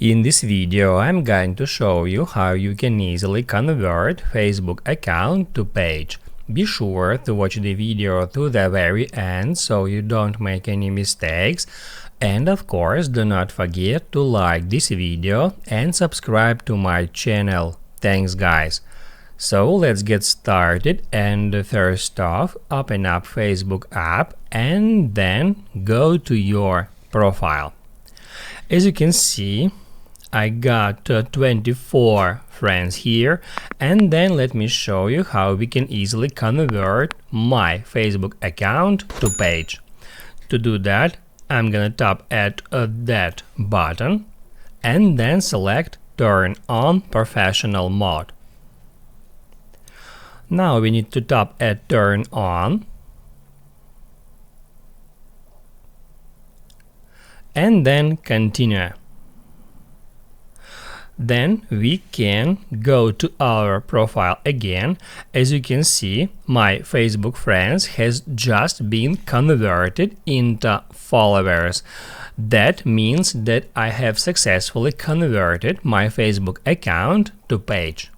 In this video, I'm going to show you how you can easily convert Facebook account to page. Be sure to watch the video to the very end so you don't make any mistakes. And of course, do not forget to like this video and subscribe to my channel. Thanks guys! So let's get started, and first off, open up Facebook app and then go to your profile. As you can see, I got 24 friends here, and then let me show you how we can easily convert my Facebook account to page. To do that, I'm gonna tap at that button and then select Turn on Professional Mode. Now we need to tap at Turn on and then Continue. Then we can go to our profile again. As you can see, my Facebook friends has just been converted into followers. That means that I have successfully converted my Facebook account to page.